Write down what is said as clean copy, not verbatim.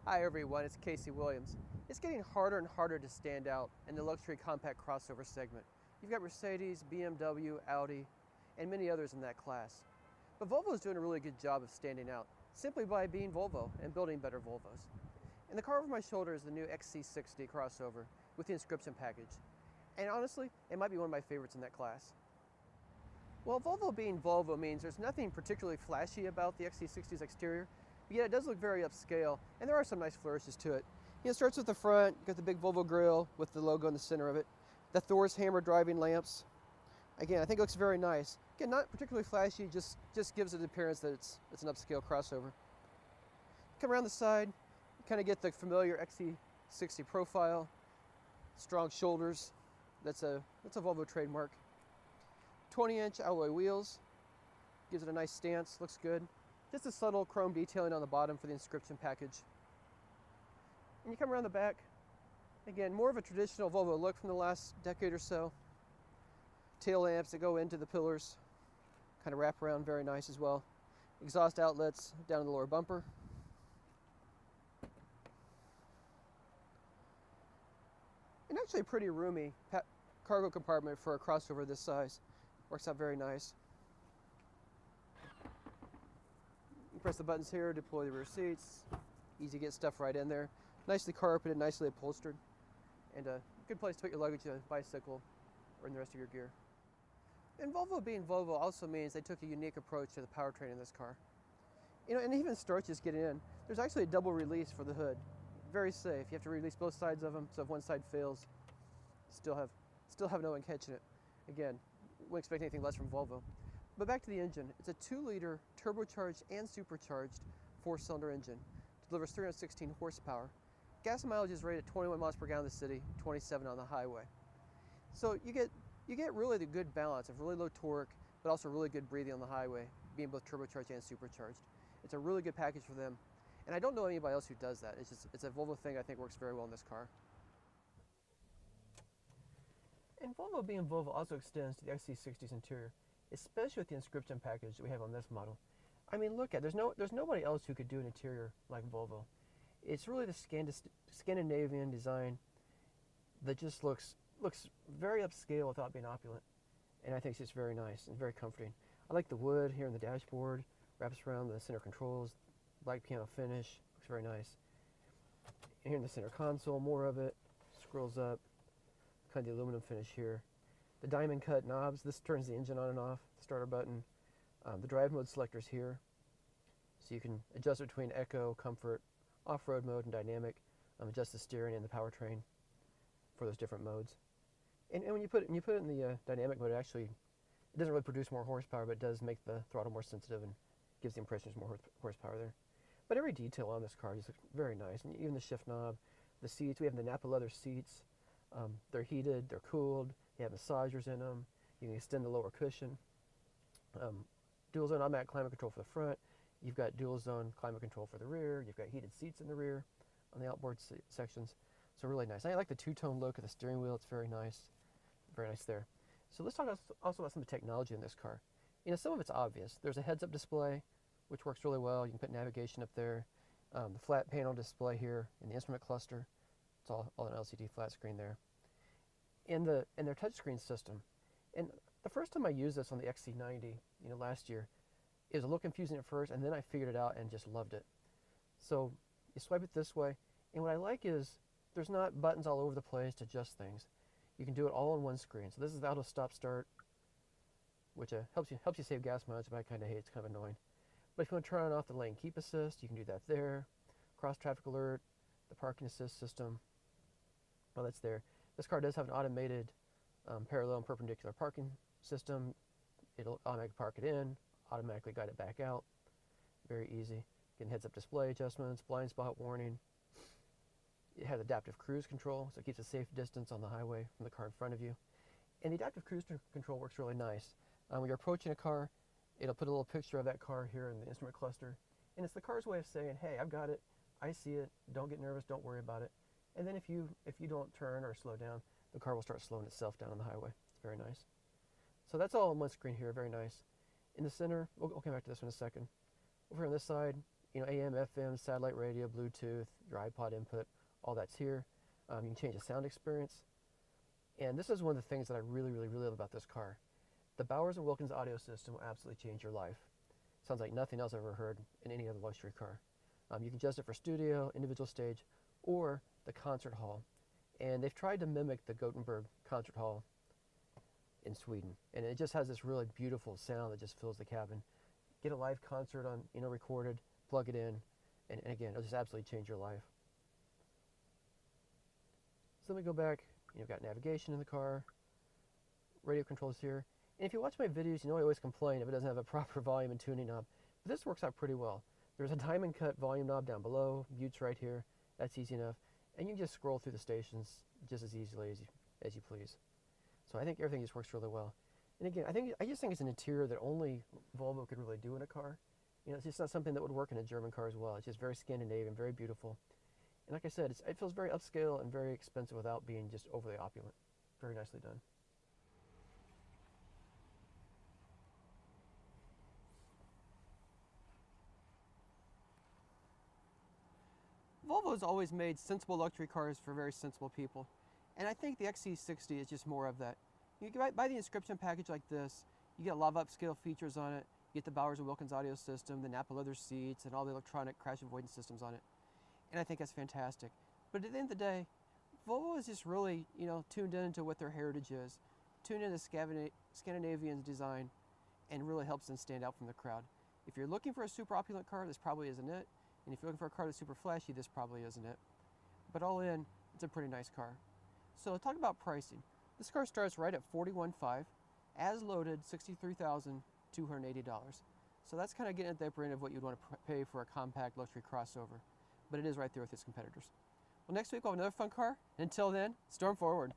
Hi everyone, it's Casey Williams. It's getting harder and harder to stand out in the luxury compact crossover segment. You've got Mercedes, BMW, Audi, and many others in that class. But Volvo is doing a really good job of standing out simply by being Volvo and building better Volvos. And the car over my shoulder is the new XC60 crossover with the inscription package. And honestly, it might be one of my favorites in that class. Well, Volvo being Volvo means there's nothing particularly flashy about the XC60's exterior, but yet it does look very upscale, and there are some nice flourishes to it. It starts with the front, you got the big Volvo grille with the logo in the center of it, the Thor's hammer driving lamps. Again, I think it looks very nice. Again, not particularly flashy, just gives it the appearance that it's an upscale crossover. Come around the side, you kind of get the familiar XC60 profile, strong shoulders. That's a Volvo trademark. 20-inch alloy wheels, gives it a nice stance, looks good. Just a subtle chrome detailing on the bottom for the inscription package. And you come around the back, again, more of a traditional Volvo look from the last decade or so. Tail lamps that go into the pillars, kind of wrap around, very nice as well. Exhaust outlets down in the lower bumper. And actually a pretty roomy cargo compartment for a crossover this size. Works out very nice. You press the buttons here, deploy the rear seats. Easy to get stuff right in there. Nicely carpeted, nicely upholstered. And a good place to put your luggage, a bicycle, or in the rest of your gear. And Volvo being Volvo also means they took a unique approach to the powertrain in this car. You know, and even starches getting in. There's actually a double release for the hood. Very safe. You have to release both sides of them, so if one side fails, still have no one catching it. Again, wouldn't expect anything less from Volvo. But back to the engine. It's a 2-liter turbocharged and supercharged 4-cylinder engine. It delivers 316 horsepower. Gas mileage is rated at 21 miles per gallon in the city, 27 on the highway. So you get really the good balance of really low torque, but also really good breathing on the highway, being both turbocharged and supercharged. It's a really good package for them. And I don't know anybody else who does that. It's a Volvo thing I think works very well in this car. And Volvo being Volvo also extends to the XC60's interior, especially with the inscription package that we have on this model. I mean, look at it. There's nobody else who could do an interior like Volvo. It's really the Scandinavian design that just looks very upscale without being opulent, and I think it's just very nice and very comforting. I like the wood here in the dashboard, wraps around the center controls, black piano finish, looks very nice. And here in the center console, more of it, scrolls up. Kind of the aluminum finish here. The diamond cut knobs, this turns the engine on and off, the starter button. The drive mode selectors here, so you can adjust between eco, comfort, off-road mode, and dynamic. Adjust the steering and the powertrain for those different modes. And when you put it in the dynamic mode, it doesn't really produce more horsepower, but it does make the throttle more sensitive and gives the impression there's more horsepower there. But every detail on this car just looks very nice, and even the shift knob, the seats. We have the Napa leather seats. They're heated, they're cooled, they have massagers in them, you can extend the lower cushion. Dual zone automatic climate control for the front, you've got dual zone climate control for the rear, you've got heated seats in the rear on the outboard sections, so really nice. And I like the two-tone look of the steering wheel, it's very nice there. So let's talk also about some of the technology in this car. You know, some of it's obvious. There's a heads-up display, which works really well. You can put navigation up there, the flat panel display here in the instrument cluster. It's all an LCD flat screen there. And their touchscreen system. And the first time I used this on the XC90, last year, it was a little confusing at first, and then I figured it out and just loved it. So you swipe it this way, and what I like is there's not buttons all over the place to adjust things. You can do it all on one screen. So this is the auto stop start, which helps you save gas mileage, but I kind of hate it. It's kind of annoying. But if you want to turn on and off the lane keep assist, you can do that there. Cross traffic alert, the parking assist system. Well, that's there. This car does have an automated parallel and perpendicular parking system. It'll automatically park it in, automatically guide it back out. Very easy. Again, heads-up display adjustments, blind spot warning. It has adaptive cruise control, so it keeps a safe distance on the highway from the car in front of you. And the adaptive cruise control works really nice. When you're approaching a car, it'll put a little picture of that car here in the instrument cluster. And it's the car's way of saying, hey, I've got it, I see it, don't get nervous, don't worry about it. And then if you don't turn or slow down, the car will start slowing itself down on the highway. It's very nice. So that's all on one screen here, very nice. In the center, we'll come back to this in a second. Over on this side, AM, FM, satellite radio, Bluetooth, your iPod input, all that's here. You can change the sound experience. And this is one of the things that I really love about this car. The Bowers & Wilkins audio system will absolutely change your life. Sounds like nothing else I've ever heard in any other luxury car. You can adjust it for studio, individual stage, or the concert hall. And they've tried to mimic the Gothenburg concert hall in Sweden. And it just has this really beautiful sound that just fills the cabin. Get a live concert on, recorded, plug it in, and again, it'll just absolutely change your life. So let me go back. You've got navigation in the car, radio controls here. And if you watch my videos, I always complain if it doesn't have a proper volume and tuning knob. But this works out pretty well. There's a diamond cut volume knob down below, mute's right here. That's easy enough. And you can just scroll through the stations just as easily as you please. So I think everything just works really well. And again, I just think it's an interior that only Volvo could really do in a car. It's just not something that would work in a German car as well. It's just very Scandinavian, very beautiful. And like I said, it feels very upscale and very expensive without being just overly opulent. Very nicely done. Volvo has always made sensible luxury cars for very sensible people. And I think the XC60 is just more of that. You can buy the inscription package like this. You get a lot of upscale features on it. You get the Bowers & Wilkins audio system, the Napa leather seats, and all the electronic crash avoidance systems on it. And I think that's fantastic. But at the end of the day, Volvo is just really, tuned into what their heritage is, tuned into Scandinavian design, and really helps them stand out from the crowd. If you're looking for a super opulent car, this probably isn't it. And if you're looking for a car that's super flashy, this probably isn't it. But all in, it's a pretty nice car. So talk about pricing. This car starts right at $41,500, as loaded $63,280. So that's kind of getting at the upper end of what you'd want to pay for a compact luxury crossover. But it is right there with its competitors. Well, next week we'll have another fun car. Until then, storm forward.